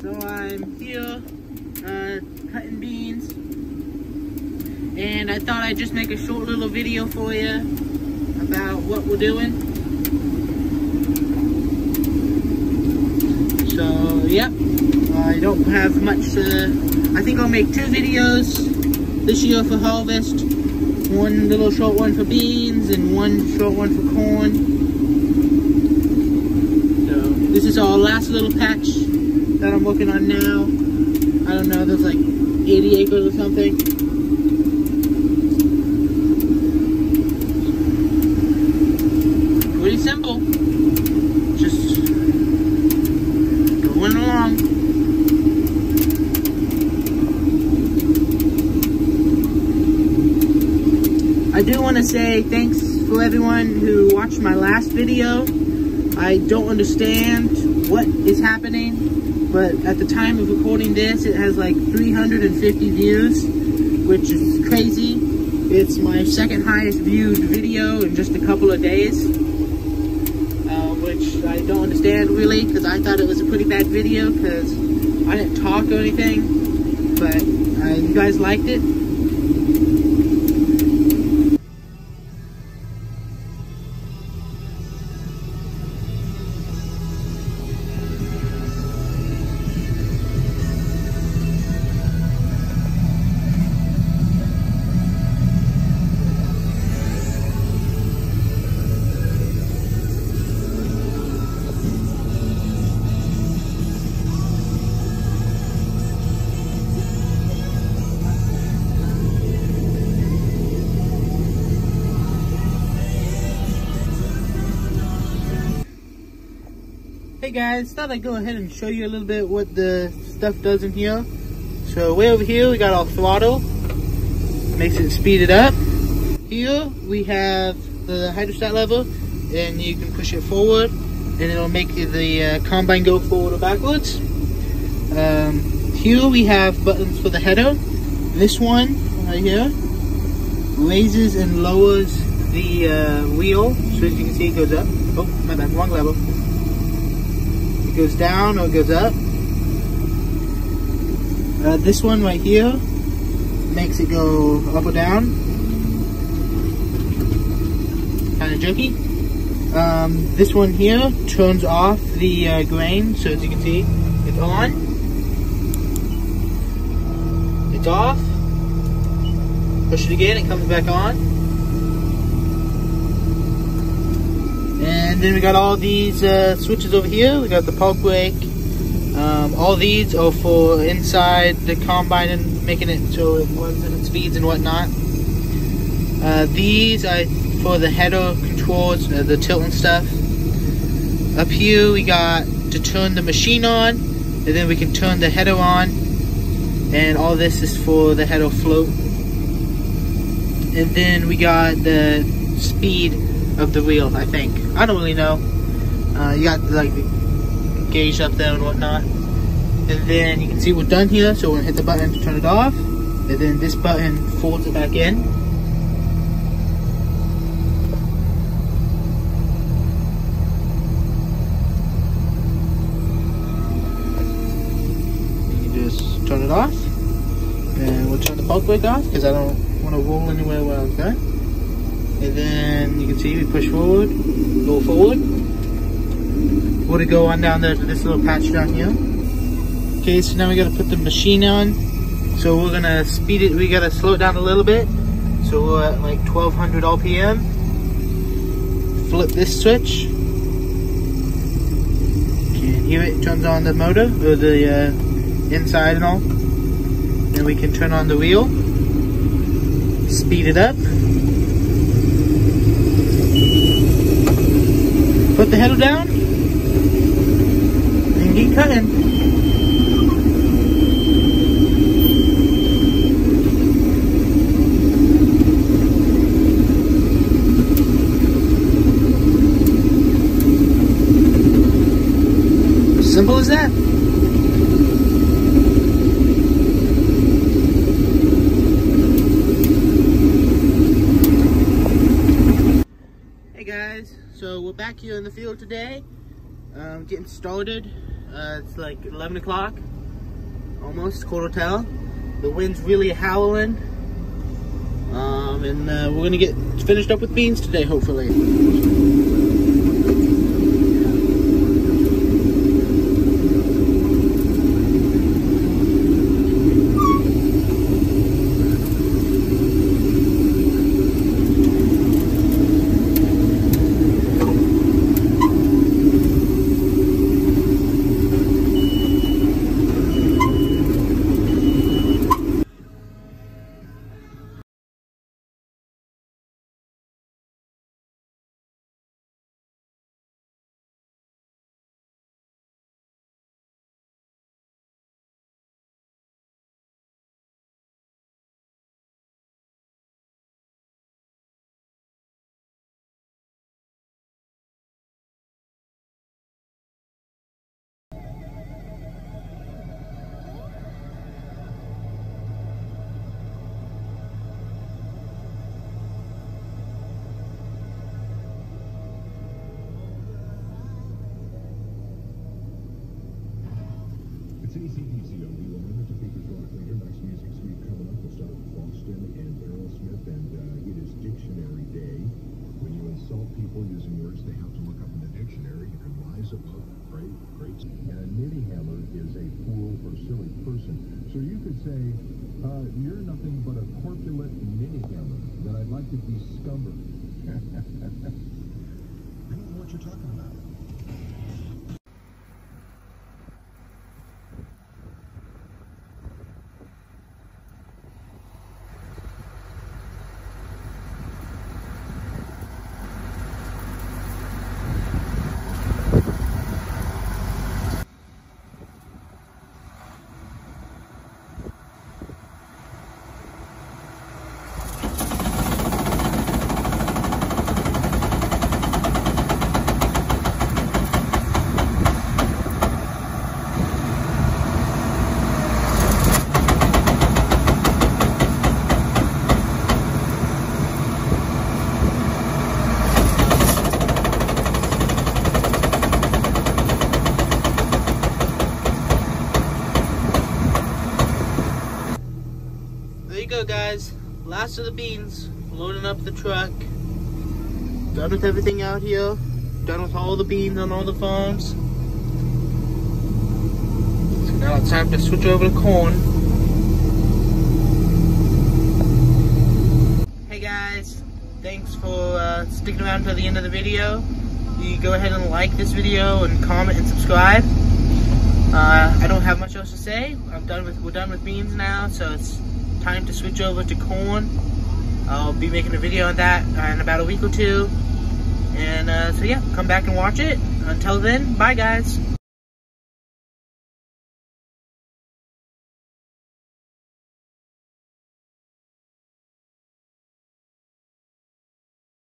So I'm here cutting beans, and I thought I'd just make a short little video for you about what we're doing. So yep, I don't have much. I think I'll make 2 videos this year for harvest. One little short one for beans and one short one for corn. So this is our last little patch that I'm working on now. I don't know, there's like 80 acres or something. Pretty simple. Just going along. I do want to say thanks for everyone who watched my last video. I don't understand what is happening, but at the time of recording this, it has like 350 views, which is crazy. It's my second highest viewed video in just a couple of days, which I don't understand really, because I thought it was a pretty bad video because I didn't talk or anything, but you guys liked it. Hey guys, thought I'd go ahead and show you a little bit what the stuff does in here. So way over here we got our throttle, makes it speed it up. Here we have the hydrostat lever, and you can push it forward and it'll make the combine go forward or backwards. Here we have buttons for the header. This one right here raises and lowers the wheel, so as you can see it goes up. Oh, my bad, wrong lever. It goes down or it goes up. This one right here makes it go up or down. Kind of jerky. This one here turns off the grain, so as you can see, it's on, it's off. Push it again, it comes back on. And then we got all these switches over here. We got the pulp brake. All these are for inside the combine and making it so it runs at its speeds and whatnot. These are for the header controls, the tilt and stuff. Up here we got to turn the machine on, and then we can turn the header on. And all this is for the header float. And then we got the speed of the wheel, I think. I don't really know. You got like the gauge up there and whatnot. And then you can see we're done here, so we're gonna hit the button to turn it off. And then this button folds it back in. You just turn it off. And we'll turn the pulp brake off because I don't want to roll anywhere while it's going. And then you can see we push forward, go forward. We're gonna go on down there to this little patch down here. Okay, so now we gotta put the machine on. So we're gonna speed it, we gotta slow it down a little bit. So we're at like 1200 RPM. Flip this switch. You can hear it turns on the motor, or the inside and all. Then we can turn on the wheel. Speed it up. Put the header down and keep cutting. Simple as that. Hey guys, so we're back here in the field today, getting started. It's like 11 o'clock. almost, quarter tell. The wind's really howling. And we're gonna get finished up with beans today, hopefully. It's AC/DC on the Lemon to People's Rock later. Next music suite coming up. We'll start with Boston and Aerosmith, and it is Dictionary Day. When you insult people using words they have to look up in the dictionary, you can rise above it. Great. And Nitty Hammer is a fool or silly person. So you could say, you're nothing but a corpulent Nitty Hammer that I'd like to be scumbered. I don't know what you're talking about. There you go, guys. Last of the beans. Loading up the truck. Done with everything out here. Done with all the beans on all the farms. So now it's time to switch over to corn. Hey guys, thanks for sticking around till the end of the video. You go ahead and like this video and comment and subscribe. I don't have much else to say. We're done with beans now, so it's time to switch over to corn. I'll be making a video on that in about a week or two. And so yeah, come back and watch it. Until then, bye guys.